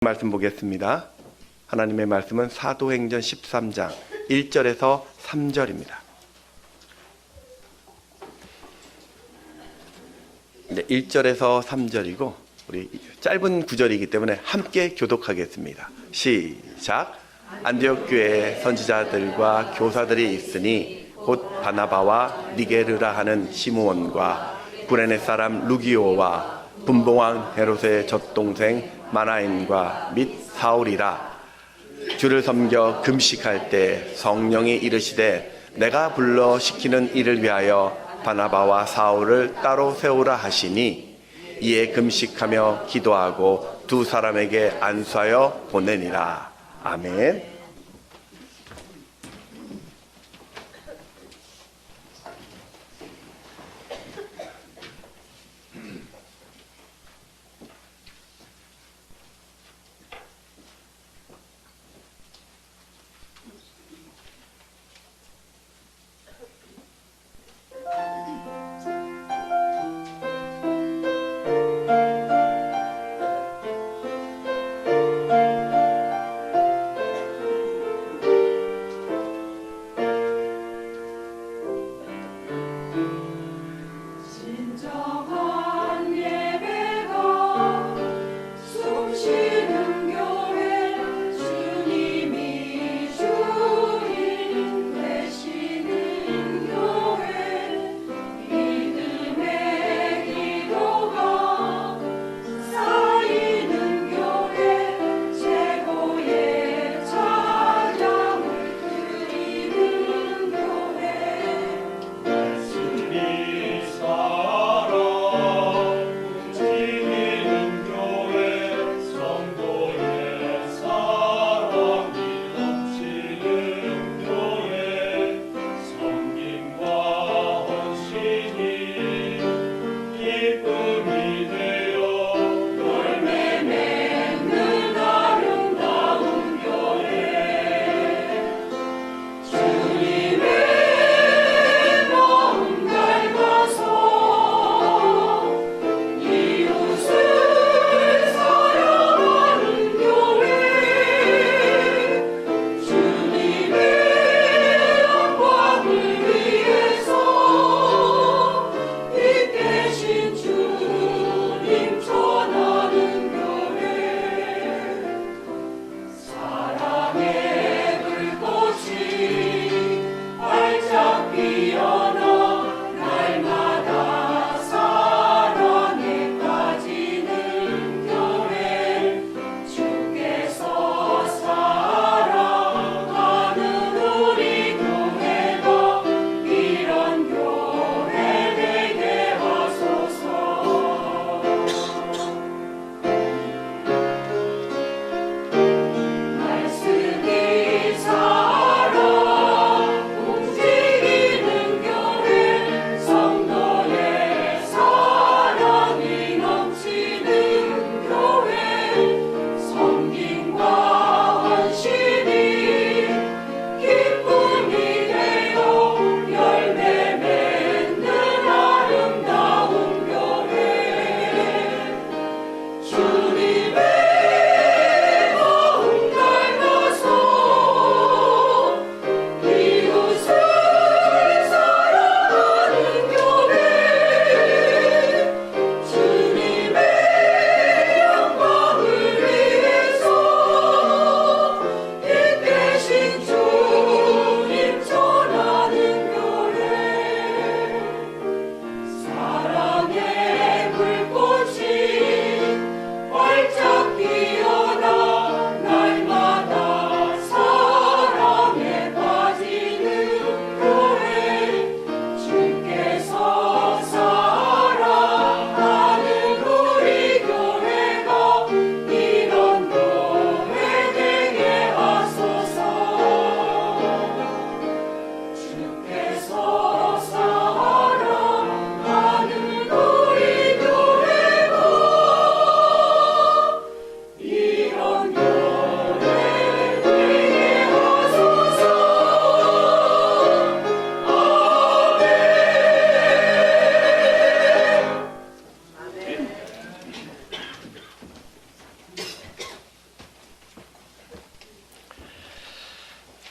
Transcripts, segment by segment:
말씀 보겠습니다. 하나님의 말씀은 사도행전 13장 1절에서 3절입니다. 1절에서 3절이고 우리 짧은 구절이기 때문에 함께 교독하겠습니다. 시작. 안디옥 교회에 선지자들과 교사들이 있으니 곧 바나바와 니게르라 하는 시므온과 구레네 사람 루기오와 분봉왕 헤롯의 젖동생 마나엔과 및 사울이라. 주를 섬겨 금식할 때 성령이 이르시되 내가 불러 시키는 일을 위하여 바나바와 사울을 따로 세우라 하시니 이에 금식하며 기도하고 두 사람에게 안수하여 보내니라. 아멘.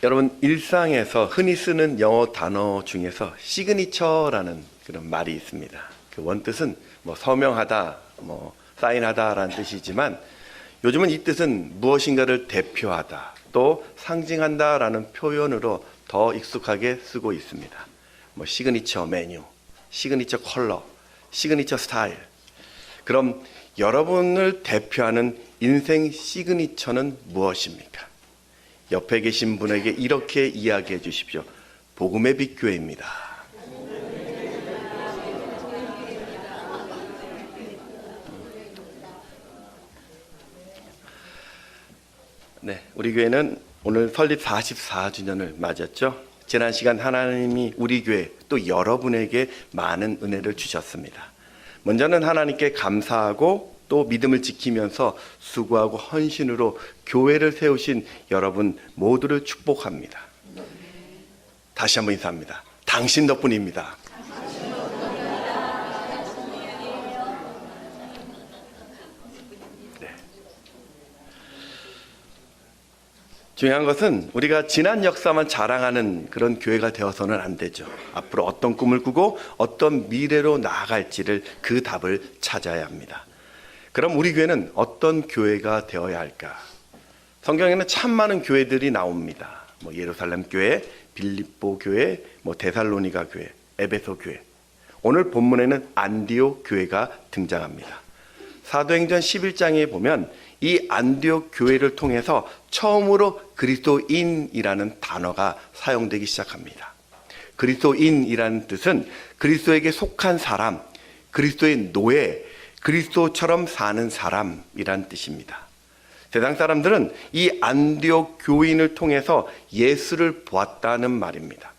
여러분, 일상에서 흔히 쓰는 영어 단어 중에서 시그니처라는 그런 말이 있습니다. 그 원뜻은 뭐 서명하다, 뭐 사인하다라는 뜻이지만 요즘은 이 뜻은 무엇인가를 대표하다, 또 상징한다라는 표현으로 더 익숙하게 쓰고 있습니다. 뭐 시그니처 메뉴, 시그니처 컬러, 시그니처 스타일. 그럼 여러분을 대표하는 인생 시그니처는 무엇입니까? 옆에 계신 분에게 이렇게 이야기해 주십시오. 복음의 빛 교회입니다. 네, 우리 교회는 오늘 설립 44주년을 맞았죠. 지난 시간 하나님이 우리 교회 또 여러분에게 많은 은혜를 주셨습니다. 먼저는 하나님께 감사하고 또 믿음을 지키면서 수고하고 헌신으로 교회를 세우신 여러분 모두를 축복합니다. 다시 한번 인사합니다. 당신 덕분입니다. 네. 중요한 것은 우리가 지난 역사만 자랑하는 그런 교회가 되어서는 안 되죠. 앞으로 어떤 꿈을 꾸고 어떤 미래로 나아갈지를 그 답을 찾아야 합니다. 그럼 우리 교회는 어떤 교회가 되어야 할까? 성경에는 참 많은 교회들이 나옵니다. 뭐 예루살렘 교회, 빌립보 교회, 뭐 데살로니가 교회, 에베소 교회. 오늘 본문에는 안디옥 교회가 등장합니다. 사도행전 11장에 보면 이 안디옥 교회를 통해서 처음으로 그리스도인이라는 단어가 사용되기 시작합니다. 그리스도인이라는 뜻은 그리스도에게 속한 사람, 그리스도의 노예, 그리스도처럼 사는 사람이란 뜻입니다. 세상 사람들은 이 안디옥 교인을 통해서 예수를 보았다는 말입니다.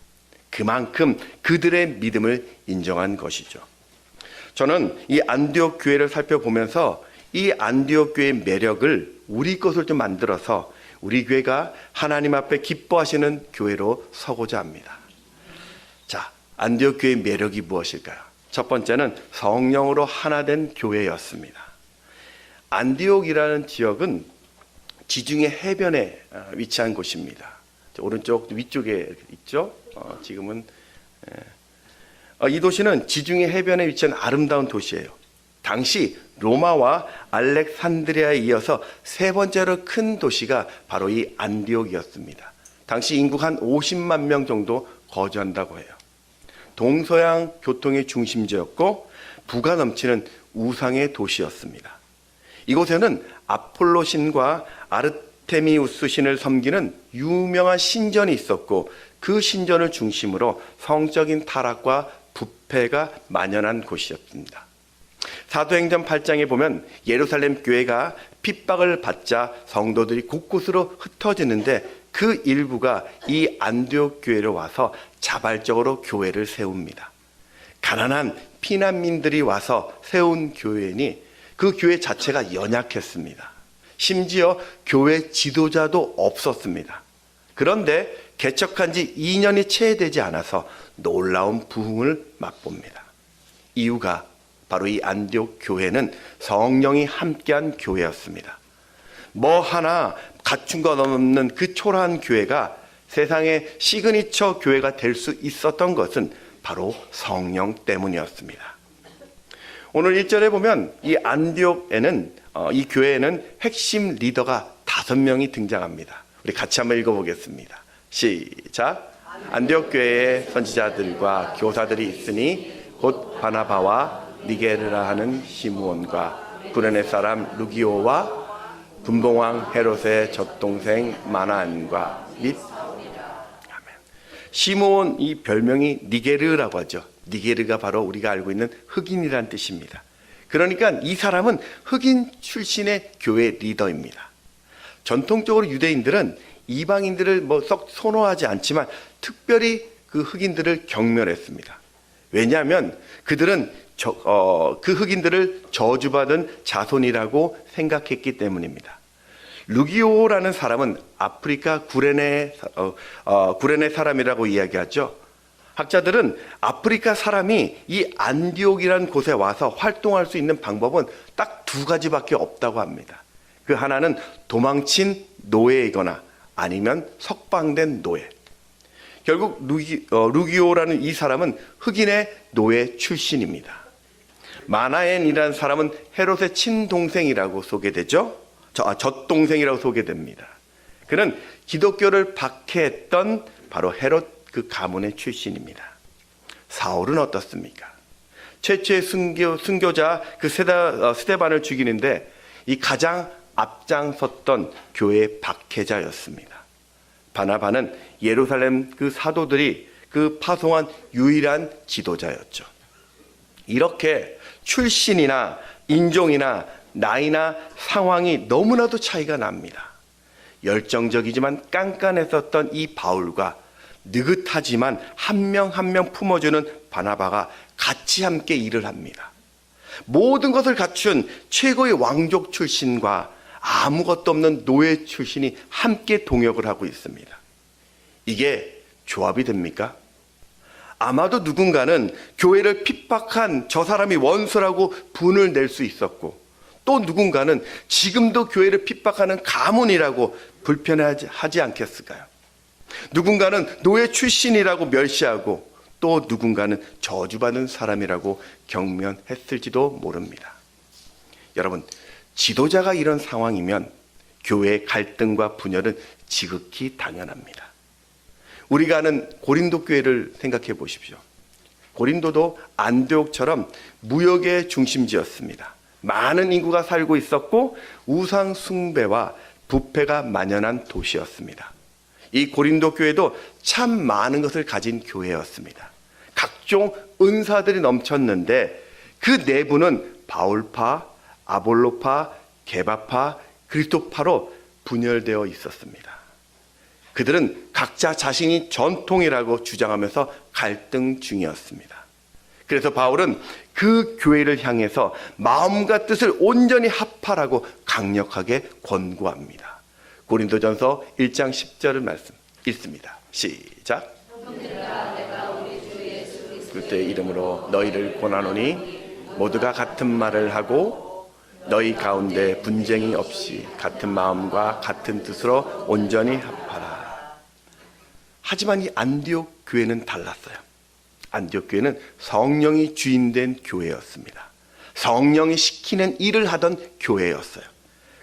그만큼 그들의 믿음을 인정한 것이죠. 저는 이 안디옥 교회를 살펴보면서 이 안디옥 교회의 매력을 우리 것을 좀 만들어서 우리 교회가 하나님 앞에 기뻐하시는 교회로 서고자 합니다. 자, 안디옥 교회의 매력이 무엇일까요? 첫 번째는 성령으로 하나 된 교회였습니다. 안디옥이라는 지역은 지중해 해변에 위치한 곳입니다. 오른쪽 위쪽에 있죠. 지금은 이 도시는 지중해 해변에 위치한 아름다운 도시예요. 당시 로마와 알렉산드리아에 이어서 세 번째로 큰 도시가 바로 이 안디옥이었습니다. 당시 인구가 한 50만 명 정도 거주한다고 해요. 동서양 교통의 중심지였고 부가 넘치는 우상의 도시였습니다. 이곳에는 아폴로 신과 아르테미우스 신을 섬기는 유명한 신전이 있었고 그 신전을 중심으로 성적인 타락과 부패가 만연한 곳이었습니다. 사도행전 8장에 보면 예루살렘 교회가 핍박을 받자 성도들이 곳곳으로 흩어지는데 그 일부가 이 안디옥 교회로 와서 자발적으로 교회를 세웁니다. 가난한 피난민들이 와서 세운 교회니 그 교회 자체가 연약했습니다. 심지어 교회 지도자도 없었습니다. 그런데 개척한 지 2년이 채 되지 않아서 놀라운 부흥을 맛봅니다. 이유가 바로 이 안디옥 교회는 성령이 함께한 교회였습니다. 뭐 하나 갖춘 것 없는 그 초라한 교회가 세상의 시그니처 교회가 될 수 있었던 것은 바로 성령 때문이었습니다. 오늘 1절에 보면 이 안디옥에는 이 교회에는 핵심 리더가 5명이 등장합니다. 우리 같이 한번 읽어보겠습니다. 시작. 안디옥 교회에 선지자들과 교사들이 있으니 곧 바나바와 니게르라 하는 시므온과 구레네 사람 루기오와 분봉왕 헤롯의 젖동생 마나안과 및 시므온, 이 별명이 니게르라고 하죠. 니게르가 바로 우리가 알고 있는 흑인이란 뜻입니다. 그러니까 이 사람은 흑인 출신의 교회 리더입니다. 전통적으로 유대인들은 이방인들을 썩 선호하지 않지만 특별히 그 흑인들을 경멸했습니다. 왜냐하면 그들은 그 흑인들을 저주받은 자손이라고 생각했기 때문입니다. 루기오라는 사람은 아프리카 구레네 사람이라고 이야기하죠. 학자들은 아프리카 사람이 이 안디옥이라는 곳에 와서 활동할 수 있는 방법은 딱 2가지밖에 없다고 합니다. 그 하나는 도망친 노예이거나 아니면 석방된 노예. 결국 루기오라는 이 사람은 흑인의 노예 출신입니다. 마나엔이라는 사람은 헤롯의 친동생이라고 소개되죠. 젖동생이라고 소개됩니다. 그는 기독교를 박해했던 바로 헤롯 그 가문의 출신입니다. 사울은 어떻습니까? 최초의 순교자 그 스데반을 죽이는데 이 가장 앞장섰던 교회의 박해자였습니다. 바나바는 예루살렘 그 사도들이 그 파송한 유일한 지도자였죠. 이렇게 출신이나 인종이나 나이나 상황이 너무나도 차이가 납니다. 열정적이지만 깐깐했었던 이 바울과 느긋하지만 한 명 한 명 품어주는 바나바가 같이 함께 일을 합니다. 모든 것을 갖춘 최고의 왕족 출신과 아무것도 없는 노예 출신이 함께 동역을 하고 있습니다. 이게 조합이 됩니까? 아마도 누군가는 교회를 핍박한 저 사람이 원수라고 분을 낼 수 있었고, 또 누군가는 지금도 교회를 핍박하는 가문이라고 불편해하지 않겠을까요? 누군가는 노예 출신이라고 멸시하고, 또 누군가는 저주받은 사람이라고 경면했을지도 모릅니다. 여러분, 지도자가 이런 상황이면 교회의 갈등과 분열은 지극히 당연합니다. 우리가 아는 고린도 교회를 생각해 보십시오. 고린도도 안디옥처럼 무역의 중심지였습니다. 많은 인구가 살고 있었고 우상 숭배와 부패가 만연한 도시였습니다. 이 고린도 교회도 참 많은 것을 가진 교회였습니다. 각종 은사들이 넘쳤는데 그 내부는 바울파, 아볼로파, 게바파, 그리스도파로 분열되어 있었습니다. 그들은 각자 자신이 전통이라고 주장하면서 갈등 중이었습니다. 그래서 바울은 그 교회를 향해서 마음과 뜻을 온전히 합하라고 강력하게 권고합니다. 고린도전서 1장 10절을 말씀 읽습니다. 시작. 그리스도의 이름으로 너희를 권하노니 모두가 같은 말을 하고 너희 가운데 분쟁이 없이 같은 마음과 같은 뜻으로 온전히 합하라. 하지만 이 안디옥 교회는 달랐어요. 안디옥 교회는 성령이 주인된 교회였습니다. 성령이 시키는 일을 하던 교회였어요.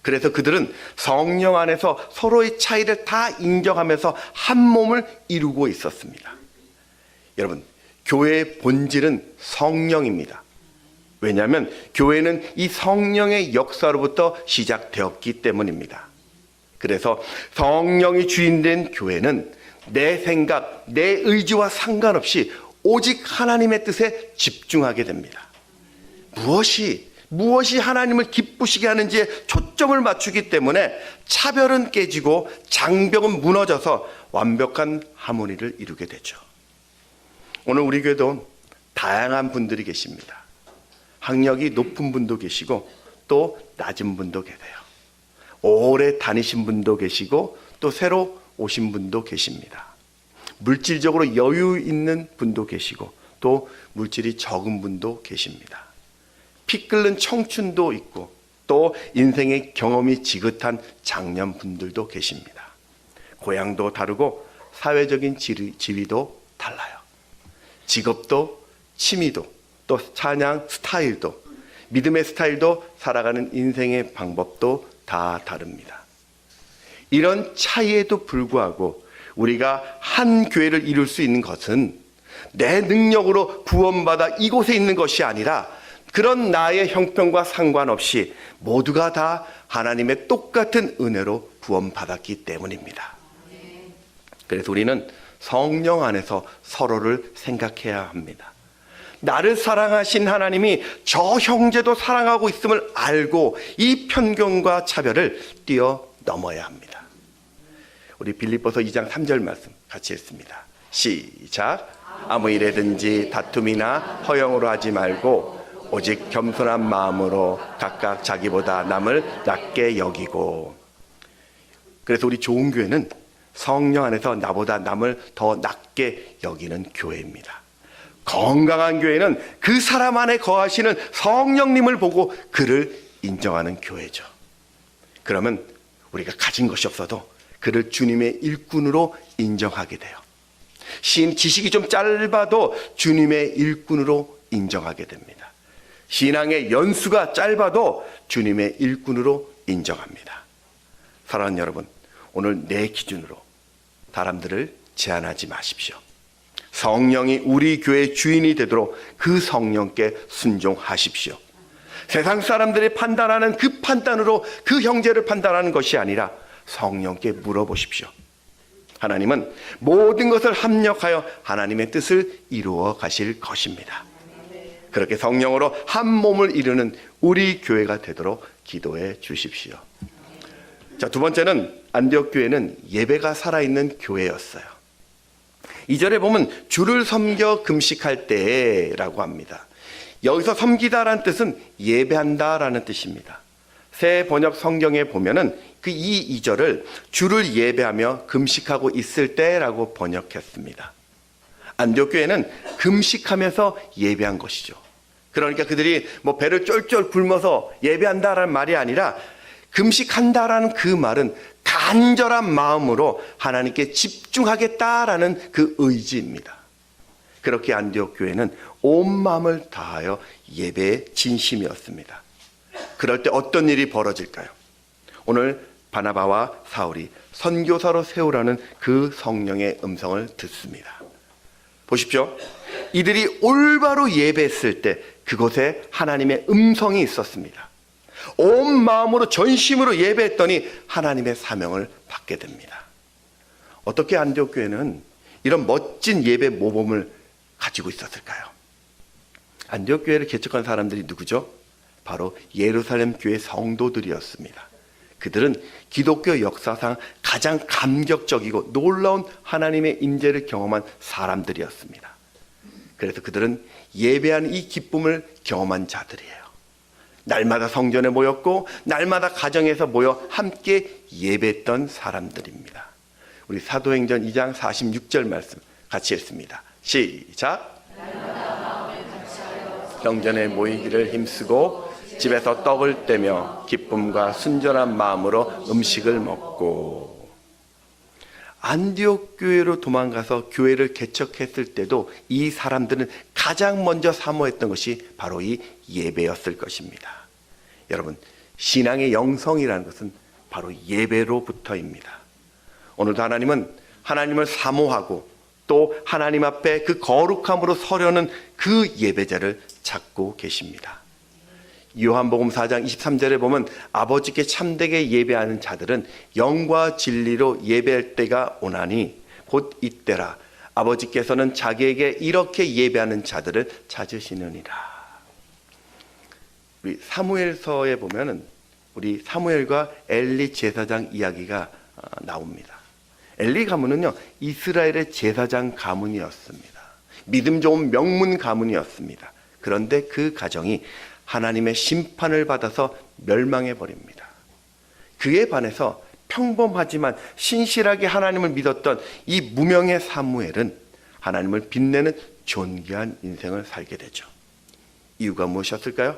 그래서 그들은 성령 안에서 서로의 차이를 다 인정하면서 한 몸을 이루고 있었습니다. 여러분, 교회의 본질은 성령입니다. 왜냐하면 교회는 이 성령의 역사로부터 시작되었기 때문입니다. 그래서 성령이 주인된 교회는 내 생각, 내 의지와 상관없이 오직 하나님의 뜻에 집중하게 됩니다. 무엇이 하나님을 기쁘시게 하는지에 초점을 맞추기 때문에 차별은 깨지고 장벽은 무너져서 완벽한 하모니를 이루게 되죠. 오늘 우리 교회도 다양한 분들이 계십니다. 학력이 높은 분도 계시고 또 낮은 분도 계세요. 오래 다니신 분도 계시고 또 새로 오신 분도 계십니다. 물질적으로 여유 있는 분도 계시고 또 물질이 적은 분도 계십니다. 피 끓는 청춘도 있고 또 인생의 경험이 지긋한 장년분들도 계십니다. 고향도 다르고 사회적인 지위도 달라요. 직업도 취미도 또 찬양 스타일도 믿음의 스타일도 살아가는 인생의 방법도 다 다릅니다. 이런 차이에도 불구하고 우리가 한 교회를 이룰 수 있는 것은 내 능력으로 구원받아 이곳에 있는 것이 아니라 그런 나의 형편과 상관없이 모두가 다 하나님의 똑같은 은혜로 구원받았기 때문입니다. 그래서 우리는 성령 안에서 서로를 생각해야 합니다. 나를 사랑하신 하나님이 저 형제도 사랑하고 있음을 알고 이 편견과 차별을 뛰어넘어야 합니다. 우리 빌립보서 2장 3절 말씀 같이 읽습니다. 시작. 아무 일에든지 다툼이나 허영으로 하지 말고 오직 겸손한 마음으로 각각 자기보다 남을 낮게 여기고. 그래서 우리 좋은 교회는 성령 안에서 나보다 남을 더 낮게 여기는 교회입니다. 건강한 교회는 그 사람 안에 거하시는 성령님을 보고 그를 인정하는 교회죠. 그러면 우리가 가진 것이 없어도 그 그를 주님의 일꾼으로 인정하게 돼요. 지식이 좀 짧아도 주님의 일꾼으로 인정하게 됩니다. 신앙의 연수가 짧아도 주님의 일꾼으로 인정합니다. 사랑하는 여러분, 오늘 내 기준으로 사람들을 제한하지 마십시오. 성령이 우리 교회의 주인이 되도록 그 성령께 순종하십시오. 세상 사람들이 판단하는 그 판단으로 그 형제를 판단하는 것이 아니라 성령께 물어보십시오. 하나님은 모든 것을 합력하여 하나님의 뜻을 이루어 가실 것입니다. 그렇게 성령으로 한 몸을 이루는 우리 교회가 되도록 기도해 주십시오. 자, 두 번째는 안디옥 교회는 예배가 살아있는 교회였어요. 2절에 보면 주를 섬겨 금식할 때라고 합니다. 여기서 섬기다라는 뜻은 예배한다라는 뜻입니다. 새 번역 성경에 보면은 그 이 2절을 주를 예배하며 금식하고 있을 때라고 번역했습니다. 안디옥 교회는 금식하면서 예배한 것이죠. 그러니까 그들이 뭐 배를 쫄쫄 굶어서 예배한다라는 말이 아니라 금식한다라는 그 말은 간절한 마음으로 하나님께 집중하겠다라는 그 의지입니다. 그렇게 안디옥 교회는 온 마음을 다하여 예배의 진심이었습니다. 그럴 때 어떤 일이 벌어질까요? 오늘 바나바와 사울이 선교사로 세우라는 그 성령의 음성을 듣습니다. 보십시오. 이들이 올바로 예배했을 때 그곳에 하나님의 음성이 있었습니다. 온 마음으로 전심으로 예배했더니 하나님의 사명을 받게 됩니다. 어떻게 안디옥 교회는 이런 멋진 예배 모범을 가지고 있었을까요? 안디옥 교회를 개척한 사람들이 누구죠? 바로 예루살렘 교회 성도들이었습니다. 그들은 기독교 역사상 가장 감격적이고 놀라운 하나님의 임재를 경험한 사람들이었습니다. 그래서 그들은 예배하는 이 기쁨을 경험한 자들이에요. 날마다 성전에 모였고 날마다 가정에서 모여 함께 예배했던 사람들입니다. 우리 사도행전 2장 46절 말씀 같이 읽습니다. 시작. 성전에 모이기를 힘쓰고 집에서 떡을 떼며 기쁨과 순전한 마음으로 음식을 먹고. 안디옥 교회로 도망가서 교회를 개척했을 때도 이 사람들은 가장 먼저 사모했던 것이 바로 이 예배였을 것입니다. 여러분, 신앙의 영성이라는 것은 바로 예배로부터입니다. 오늘도 하나님은 하나님을 사모하고 또 하나님 앞에 그 거룩함으로 서려는 그 예배자를 찾고 계십니다. 요한복음 4장 23절에 보면 아버지께 참되게 예배하는 자들은 영과 진리로 예배할 때가 오나니 곧 이때라. 아버지께서는 자기에게 이렇게 예배하는 자들을 찾으시느니라. 우리 사무엘서에 보면은 우리 사무엘과 엘리 제사장 이야기가 나옵니다. 엘리 가문은요, 이스라엘의 제사장 가문이었습니다. 믿음 좋은 명문 가문이었습니다. 그런데 그 가정이 하나님의 심판을 받아서 멸망해 버립니다. 그에 반해서 평범하지만 신실하게 하나님을 믿었던 이 무명의 사무엘은 하나님을 빛내는 존귀한 인생을 살게 되죠. 이유가 무엇이었을까요?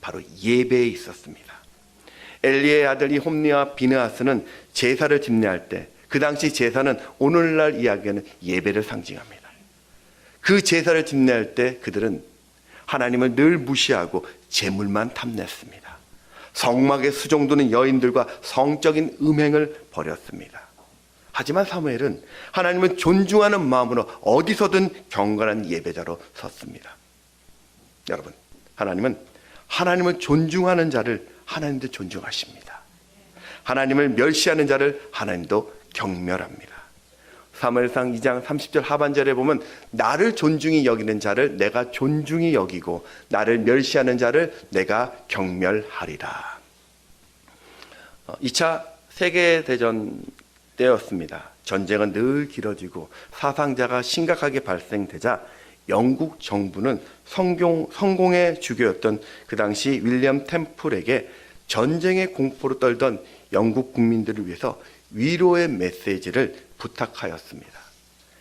바로 예배에 있었습니다. 엘리의 아들 홈리와 비느하스는 제사를 집례할 때 그 당시 제사는 오늘날 이야기하는 예배를 상징합니다. 그 제사를 집례할 때 그들은 하나님을 늘 무시하고 재물만 탐냈습니다. 성막에 수종드는 여인들과 성적인 음행을 벌였습니다. 하지만 사무엘은 하나님을 존중하는 마음으로 어디서든 경건한 예배자로 섰습니다. 여러분, 하나님은 하나님을 존중하는 자를 하나님도 존중하십니다. 하나님을 멸시하는 자를 하나님도 경멸합니다. 사무엘상 2장 30절 하반절에 보면 나를 존중히 여기는 자를 내가 존중히 여기고 나를 멸시하는 자를 내가 경멸하리라. 2차 세계대전 때였습니다. 전쟁은 늘 길어지고 사상자가 심각하게 발생되자 영국 정부는 성공의 주교였던 그 당시 윌리엄 템플에게 전쟁의 공포로 떨던 영국 국민들을 위해서 위로의 메시지를 부탁하였습니다.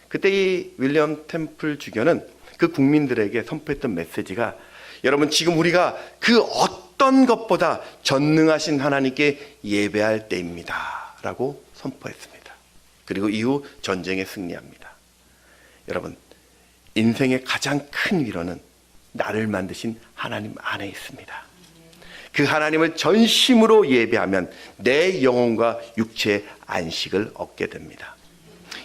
그때 이 윌리엄 템플 주교는 그 국민들에게 선포했던 메시지가 여러분, 지금 우리가 그 어떤 것보다 전능하신 하나님께 예배할 때입니다 라고 선포했습니다. 그리고 이후 전쟁에 승리합니다. 여러분, 인생의 가장 큰 위로는 나를 만드신 하나님 안에 있습니다. 그 하나님을 전심으로 예배하면 내 영혼과 육체의 안식을 얻게 됩니다.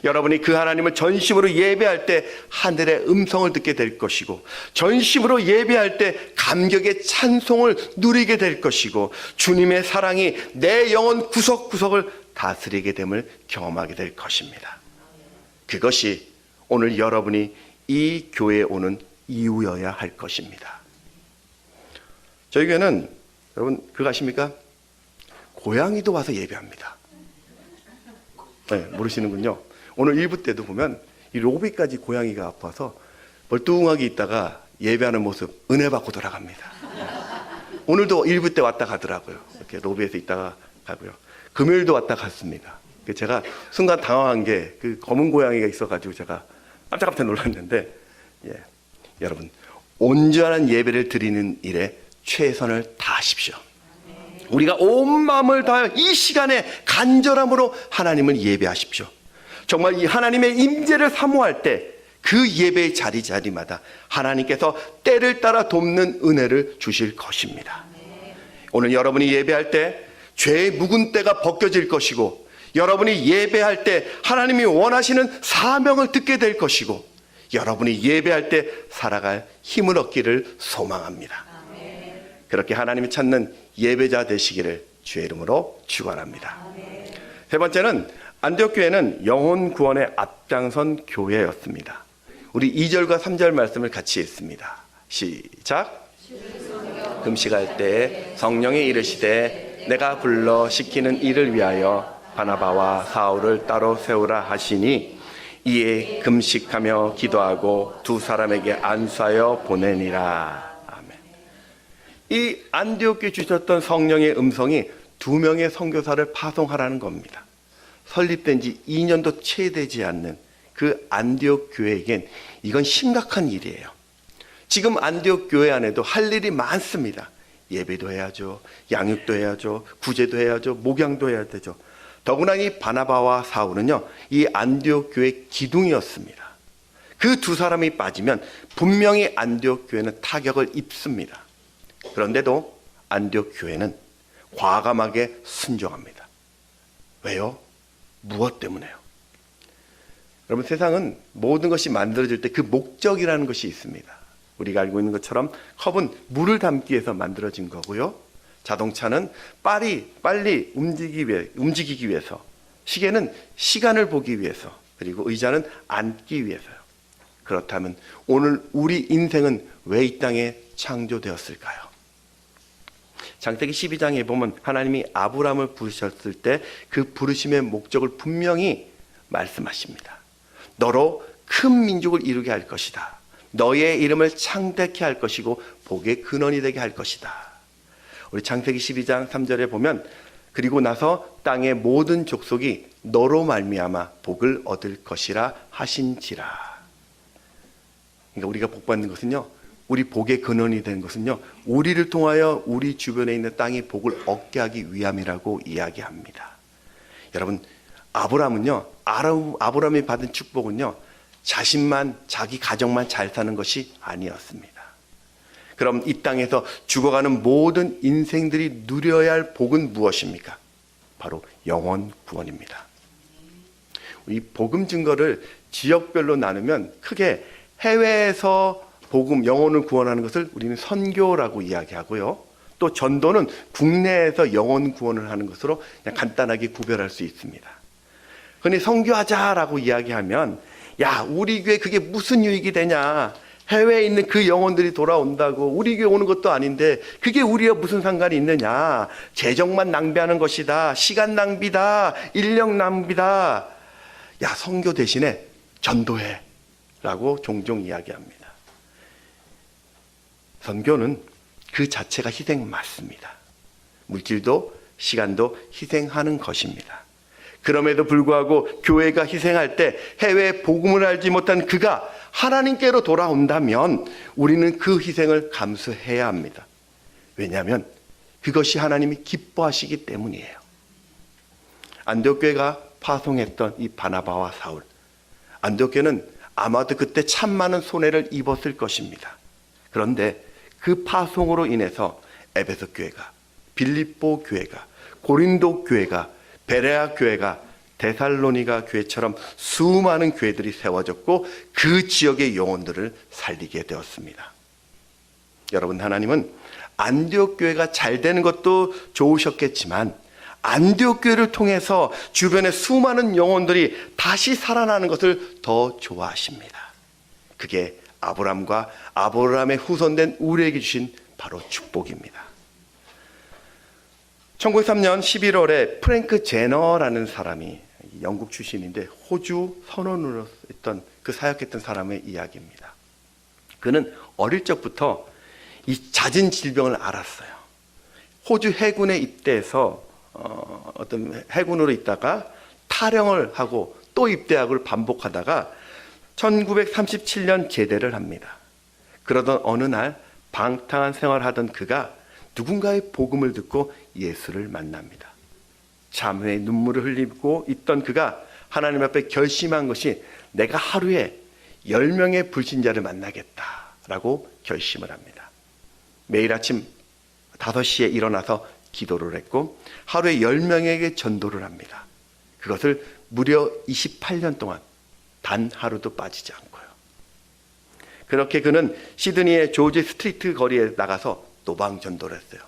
여러분이 그 하나님을 전심으로 예배할 때 하늘의 음성을 듣게 될 것이고, 전심으로 예배할 때 감격의 찬송을 누리게 될 것이고, 주님의 사랑이 내 영혼 구석구석을 다스리게 됨을 경험하게 될 것입니다. 그것이 오늘 여러분이 이 교회에 오는 이유여야 할 것입니다. 저희 교회는 여러분 그거 아십니까? 고양이도 와서 예배합니다. 네, 모르시는군요. 오늘 1부 때도 보면 이 로비까지 고양이가 아파서 멀뚱하게 있다가 예배하는 모습 은혜 받고 돌아갑니다. 오늘도 1부 때 왔다 가더라고요. 이렇게 로비에서 있다가 가고요. 금요일도 왔다 갔습니다. 제가 순간 당황한 게 그 검은 고양이가 있어가지고 제가 깜짝깜짝 놀랐는데, 여러분 온전한 예배를 드리는 일에 최선을 다하십시오. 우리가 온 마음을 다하여 이 시간에 간절함으로 하나님을 예배하십시오. 정말 이 하나님의 임재를 사모할 때 그 예배의 자리마다 하나님께서 때를 따라 돕는 은혜를 주실 것입니다. 오늘 여러분이 예배할 때 죄의 묵은 때가 벗겨질 것이고, 여러분이 예배할 때 하나님이 원하시는 사명을 듣게 될 것이고, 여러분이 예배할 때 살아갈 힘을 얻기를 소망합니다. 그렇게 하나님이 찾는 예배자 되시기를 주의 이름으로 축원합니다. 세 번째는 안디옥 교회는 영혼 구원의 앞장선 교회였습니다. 우리 2절과 3절 말씀을 같이 읽습니다. 시작. 금식할 때 성령이 이르시되 내가 불러 시키는 일을 위하여 바나바와 사울을 따로 세우라 하시니 이에 금식하며 기도하고 두 사람에게 안수하여 보내니라. 아멘. 이 안디옥 교회에 주셨던 성령의 음성이 2명의 선교사를 파송하라는 겁니다. 설립된 지 2년도 채 되지 않는 그 안디옥 교회에겐 이건 심각한 일이에요. 지금 안디옥 교회 안에도 할 일이 많습니다. 예배도 해야죠, 양육도 해야죠, 구제도 해야죠, 목양도 해야 되죠. 더구나 이 바나바와 사울은요, 이 안디옥 교회의 기둥이었습니다. 그 두 사람이 빠지면 분명히 안디옥 교회는 타격을 입습니다. 그런데도 안디옥 교회는 과감하게 순종합니다. 왜요? 무엇 때문에요? 여러분, 세상은 모든 것이 만들어질 때 그 목적이라는 것이 있습니다. 우리가 알고 있는 것처럼 컵은 물을 담기 위해서 만들어진 거고요. 자동차는 빨리 움직이기 위해서, 시계는 시간을 보기 위해서, 그리고 의자는 앉기 위해서요. 그렇다면 오늘 우리 인생은 왜 이 땅에 창조되었을까요? 창세기 12장에 보면 하나님이 아브라함을 부르셨을 때 그 부르심의 목적을 분명히 말씀하십니다. 너로 큰 민족을 이루게 할 것이다. 너의 이름을 창대케 할 것이고 복의 근원이 되게 할 것이다. 우리 창세기 12장 3절에 보면 그리고 나서 땅의 모든 족속이 너로 말미암아 복을 얻을 것이라 하신지라. 그러니까 우리가 복받는 것은요, 우리 복의 근원이 되는 것은요, 우리를 통하여 우리 주변에 있는 땅이 복을 얻게 하기 위함이라고 이야기합니다. 여러분, 아브라함이 받은 축복은요, 자신만, 자기 가정만 잘 사는 것이 아니었습니다. 그럼 이 땅에서 죽어가는 모든 인생들이 누려야 할 복은 무엇입니까? 바로 영혼 구원입니다. 이 복음 증거를 지역별로 나누면 크게 해외에서 복음, 영혼을 구원하는 것을 우리는 선교라고 이야기하고요. 또 전도는 국내에서 영혼 구원을 하는 것으로 그냥 간단하게 구별할 수 있습니다. 흔히 선교하자라고 이야기하면, 야, 우리 교회 그게 무슨 유익이 되냐? 해외에 있는 그 영혼들이 돌아온다고 우리 교회 오는 것도 아닌데 그게 우리와 무슨 상관이 있느냐? 재정만 낭비하는 것이다. 시간 낭비다. 인력 낭비다. 야, 선교 대신에 전도해 라고 종종 이야기합니다. 선교는 그 자체가 희생 맞습니다. 물질도 시간도 희생하는 것입니다. 그럼에도 불구하고 교회가 희생할 때 해외에 복음을 알지 못한 그가 하나님께로 돌아온다면 우리는 그 희생을 감수해야 합니다. 왜냐하면 그것이 하나님이 기뻐하시기 때문이에요. 안디옥 교회가 파송했던 이 바나바와 사울, 안디옥 교회는 아마도 그때 참 많은 손해를 입었을 것입니다. 그런데 그 파송으로 인해서 에베소 교회가, 빌립보 교회가, 고린도 교회가, 베레아 교회가, 데살로니가 교회처럼 수많은 교회들이 세워졌고 그 지역의 영혼들을 살리게 되었습니다. 여러분, 하나님은 안디옥 교회가 잘 되는 것도 좋으셨겠지만 안디옥 교회를 통해서 주변의 수많은 영혼들이 다시 살아나는 것을 더 좋아하십니다. 그게 아브람과 아브라함의 후손된 우리에게 주신 바로 축복입니다. 1903년 11월에 프랭크 제너라는 사람이 영국 출신인데 호주 선원으로 했던 그 사역했던 사람의 이야기입니다. 그는 어릴 적부터 이 잦은 질병을 알았어요. 호주 해군에 입대해서 어떤 해군으로 있다가 탈영을 하고 또 입대하고 반복하다가 1937년 제대를 합니다. 그러던 어느 날 방탕한 생활하던 그가 누군가의 복음을 듣고 예수를 만납니다. 참회의 눈물을 흘리고 있던 그가 하나님 앞에 결심한 것이 내가 하루에 10명의 불신자를 만나겠다라고 결심을 합니다. 매일 아침 5시에 일어나서 기도를 했고 하루에 10명에게 전도를 합니다. 그것을 무려 28년 동안 단 하루도 빠지지 않고요. 그렇게 그는 시드니의 조지 스트리트 거리에 나가서 노방 전도를 했어요.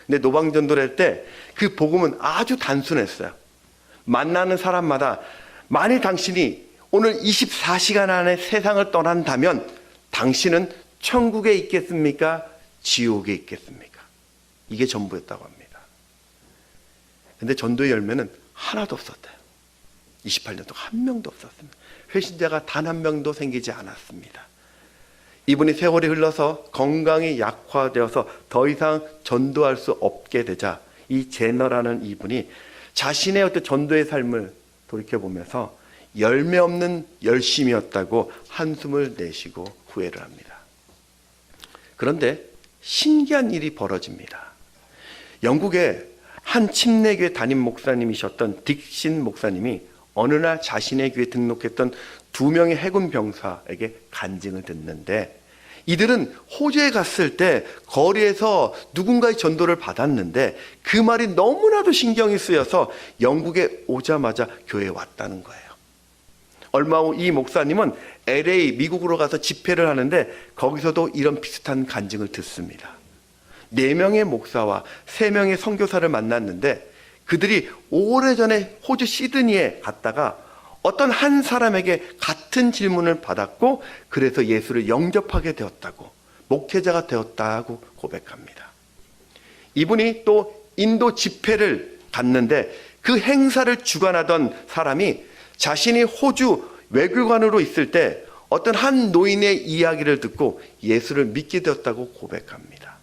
근데 노방 전도를 할 때 그 복음은 아주 단순했어요. 만나는 사람마다 만일 당신이 오늘 24시간 안에 세상을 떠난다면 당신은 천국에 있겠습니까? 지옥에 있겠습니까? 이게 전부였다고 합니다. 근데 전도의 열매는 하나도 없었대요. 28년 동안 한 명도 없었습니다. 회신자가 단 한 명도 생기지 않았습니다. 이분이 세월이 흘러서 건강이 약화되어서 더 이상 전도할 수 없게 되자 이 제너라는 이분이 자신의 어떤 전도의 삶을 돌이켜보면서 열매 없는 열심이었다고 한숨을 내쉬고 후회를 합니다. 그런데 신기한 일이 벌어집니다. 영국의 한 침례교회 담임 목사님이셨던 딕신 목사님이 어느 날 자신의 교회에 등록했던 2명의 해군 병사에게 간증을 듣는데 이들은 호주에 갔을 때 거리에서 누군가의 전도를 받았는데 그 말이 너무나도 신경이 쓰여서 영국에 오자마자 교회에 왔다는 거예요. 얼마 후 이 목사님은 LA 미국으로 가서 집회를 하는데 거기서도 이런 비슷한 간증을 듣습니다. 4명의 목사와 3명의 선교사를 만났는데 그들이 오래전에 호주 시드니에 갔다가 어떤 한 사람에게 같은 질문을 받았고 그래서 예수를 영접하게 되었다고, 목회자가 되었다고 고백합니다. 이분이 또 인도 집회를 갔는데 그 행사를 주관하던 사람이 자신이 호주 외교관으로 있을 때 어떤 한 노인의 이야기를 듣고 예수를 믿게 되었다고 고백합니다.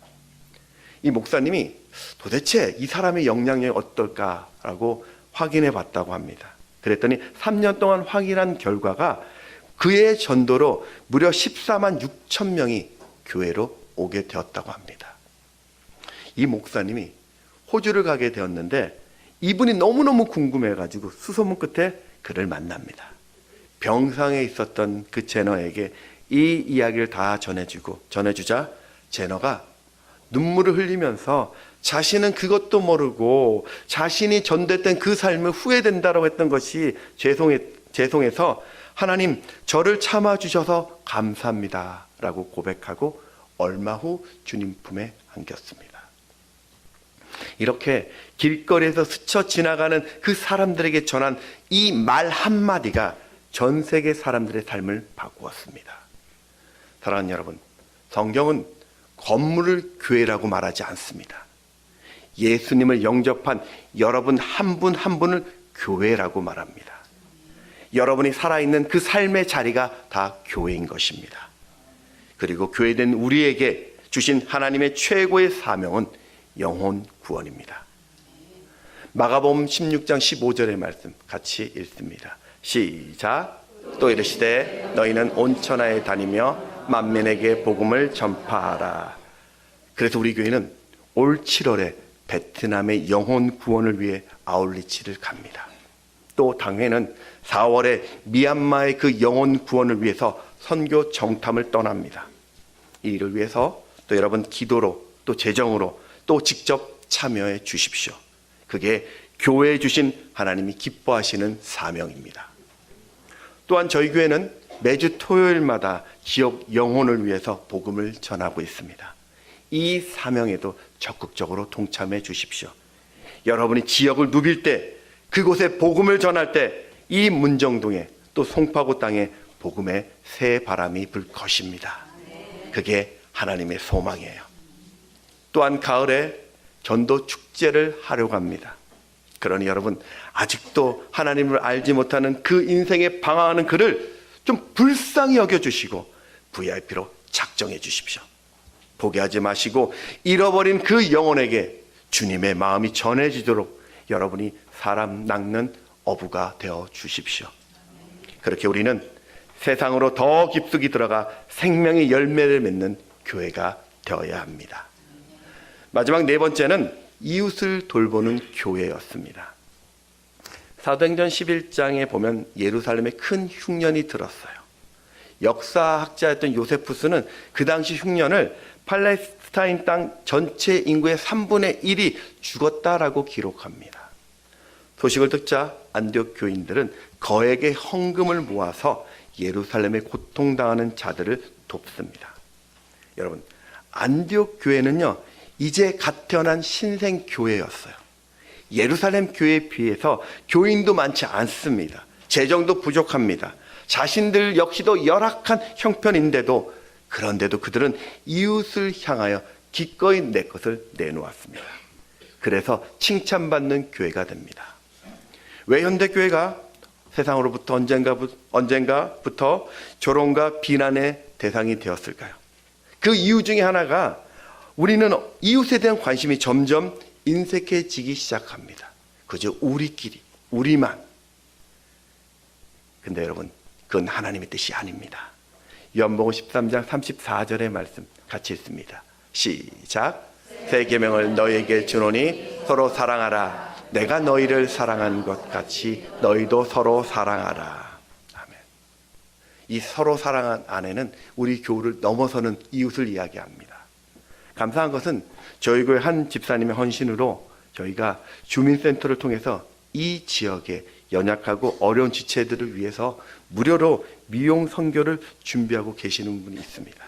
이 목사님이 도대체 이 사람의 영향력이 어떨까라고 확인해 봤다고 합니다. 그랬더니 3년 동안 확인한 결과가 그의 전도로 무려 14만 6천 명이 교회로 오게 되었다고 합니다. 이 목사님이 호주를 가게 되었는데 이분이 너무너무 궁금해가지고 수소문 끝에 그를 만납니다. 병상에 있었던 그 제너에게 이 이야기를 다 전해주자 제너가 눈물을 흘리면서 자신은 그것도 모르고 자신이 전도했던 그 삶을 후회된다고 했던 것이 죄송해서 하나님 저를 참아주셔서 감사합니다 라고 고백하고 얼마 후 주님 품에 안겼습니다. 이렇게 길거리에서 스쳐 지나가는 그 사람들에게 전한 이 말 한마디가 전 세계 사람들의 삶을 바꾸었습니다. 사랑하는 여러분, 성경은 건물을 교회라고 말하지 않습니다. 예수님을 영접한 여러분 한 분 한 분을 교회라고 말합니다. 여러분이 살아있는 그 삶의 자리가 다 교회인 것입니다. 그리고 교회된 우리에게 주신 하나님의 최고의 사명은 영혼 구원입니다. 마가복음 16장 15절의 말씀 같이 읽습니다. 시작. 또 이르시되 너희는 온 천하에 다니며 만민에게 복음을 전파하라. 그래서 우리 교회는 올 7월에 베트남의 영혼 구원을 위해 아울리치를 갑니다. 또 당회는 4월에 미얀마의 그 영혼 구원을 위해서 선교 정탐을 떠납니다. 이 일을 위해서 또 여러분 기도로 또 재정으로 또 직접 참여해 주십시오. 그게 교회에 주신 하나님이 기뻐하시는 사명입니다. 또한 저희 교회는 매주 토요일마다 지역 영혼을 위해서 복음을 전하고 있습니다. 이 사명에도 적극적으로 동참해 주십시오. 여러분이 지역을 누빌 때, 그곳에 복음을 전할 때 이 문정동에 또 송파구 땅에 복음의 새 바람이 불 것입니다. 그게 하나님의 소망이에요. 또한 가을에 전도 축제를 하려고 합니다. 그러니 여러분, 아직도 하나님을 알지 못하는 그 인생에 방황하는 그를 좀 불쌍히 여겨주시고 VIP로 작정해 주십시오. 포기하지 마시고 잃어버린 그 영혼에게 주님의 마음이 전해지도록 여러분이 사람 낚는 어부가 되어 주십시오. 그렇게 우리는 세상으로 더 깊숙이 들어가 생명의 열매를 맺는 교회가 되어야 합니다. 마지막 네 번째는 이웃을 돌보는 교회였습니다. 사도행전 11장에 보면 예루살렘에 큰 흉년이 들었어요. 역사학자였던 요세푸스는 그 당시 흉년을 팔레스타인 땅 전체 인구의 3분의 1이 죽었다라고 기록합니다. 소식을 듣자 안디옥 교인들은 거액의 헌금을 모아서 예루살렘에 고통당하는 자들을 돕습니다. 여러분, 안디옥 교회는요, 이제 갓 태어난 신생 교회였어요. 예루살렘 교회에 비해서 교인도 많지 않습니다. 재정도 부족합니다. 자신들 역시도 열악한 형편인데도, 그런데도 그들은 이웃을 향하여 기꺼이 내 것을 내놓았습니다. 그래서 칭찬받는 교회가 됩니다. 왜 현대교회가 세상으로부터 언젠가부터 조롱과 비난의 대상이 되었을까요? 그 이유 중에 하나가 우리는 이웃에 대한 관심이 점점 인색해지기 시작합니다. 그저 우리끼리, 우리만. 근데 여러분, 그건 하나님의 뜻이 아닙니다. 요한복음 13장 34절의 말씀 같이 읽습니다. 시작. 새 계명을 너희에게 주노니 서로 사랑하라. 내가 너희를 사랑한 것 같이 너희도 서로 사랑하라. 아멘. 이 서로 사랑 안에는 우리 교우를 넘어서는 이웃을 이야기합니다. 감사한 것은 저희 교회 한 집사님의 헌신으로 저희가 주민센터를 통해서 이 지역에 연약하고 어려운 지체들을 위해서 무료로 미용 선교를 준비하고 계시는 분이 있습니다.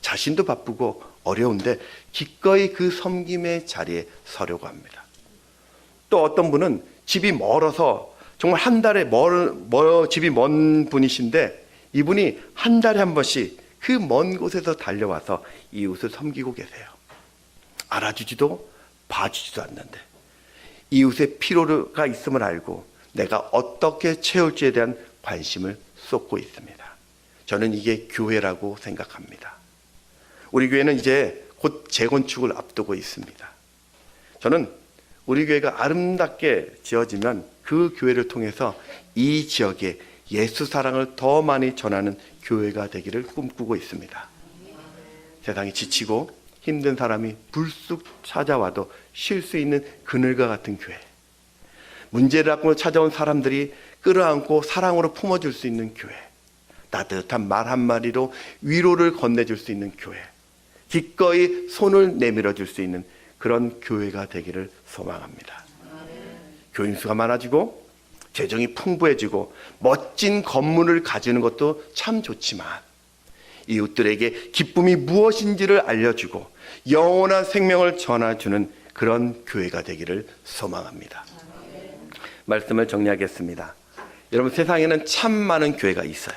자신도 바쁘고 어려운데 기꺼이 그 섬김의 자리에 서려고 합니다. 또 어떤 분은 집이 멀어서 정말 한 달에 집이 먼 분이신데 이분이 한 달에 한 번씩 그 먼 곳에서 달려와서 이웃을 섬기고 계세요. 알아주지도 봐주지도 않는데 이웃의 필요가 있음을 알고 내가 어떻게 채울지에 대한 관심을 쏟고 있습니다. 저는 이게 교회라고 생각합니다. 우리 교회는 이제 곧 재건축을 앞두고 있습니다. 저는 우리 교회가 아름답게 지어지면 그 교회를 통해서 이 지역에 예수 사랑을 더 많이 전하는 교회가 되기를 꿈꾸고 있습니다. 세상이 지치고 힘든 사람이 불쑥 찾아와도 쉴 수 있는 그늘과 같은 교회. 문제를 갖고 찾아온 사람들이 끌어안고 사랑으로 품어줄 수 있는 교회. 따뜻한 말 한마디로 위로를 건네줄 수 있는 교회. 기꺼이 손을 내밀어 줄 수 있는 그런 교회가 되기를 소망합니다. 교인 수가 많아지고 재정이 풍부해지고 멋진 건물을 가지는 것도 참 좋지만 이웃들에게 기쁨이 무엇인지를 알려주고 영원한 생명을 전해주는 그런 교회가 되기를 소망합니다. 말씀을 정리하겠습니다. 여러분, 세상에는 참 많은 교회가 있어요.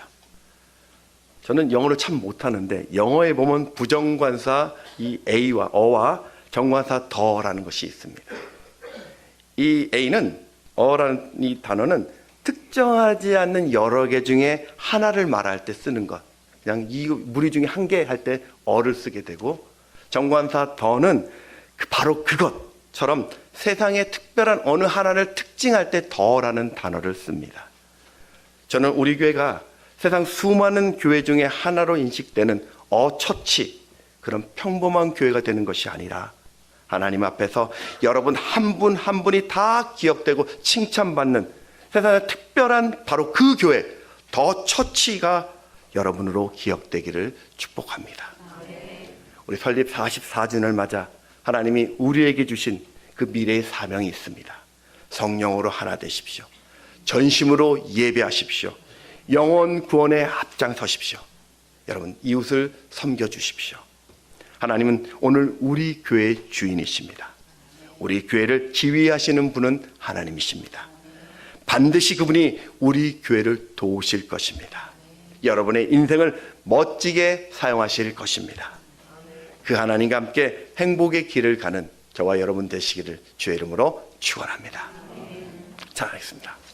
저는 영어를 참 못하는데 영어에 보면 부정관사 이 A와 어와 정관사 더라는 것이 있습니다. 이 A는 어라는 이 단어는 특정하지 않는 여러 개 중에 하나를 말할 때 쓰는 것. 그냥 이 무리 중에 한 개 할 때 어를 쓰게 되고, 정관사 더는 바로 그것처럼 세상의 특별한 어느 하나를 특징할 때 더라는 단어를 씁니다. 저는 우리 교회가 세상 수많은 교회 중에 하나로 인식되는 어처치, 그런 평범한 교회가 되는 것이 아니라 하나님 앞에서 여러분 한 분 한 분이 다 기억되고 칭찬받는 세상에 특별한 바로 그 교회, 더 처치가 여러분으로 기억되기를 축복합니다. 우리 설립 44주년을 맞아 하나님이 우리에게 주신 그 미래의 사명이 있습니다. 성령으로 하나 되십시오. 전심으로 예배하십시오. 영혼 구원에 앞장서십시오. 여러분, 이웃을 섬겨주십시오. 하나님은 오늘 우리 교회의 주인이십니다. 우리 교회를 지휘하시는 분은 하나님이십니다. 반드시 그분이 우리 교회를 도우실 것입니다. 여러분의 인생을 멋지게 사용하실 것입니다. 그 하나님과 함께 행복의 길을 가는 저와 여러분 되시기를 주의 이름으로 축원합니다. 자, 하겠습니다.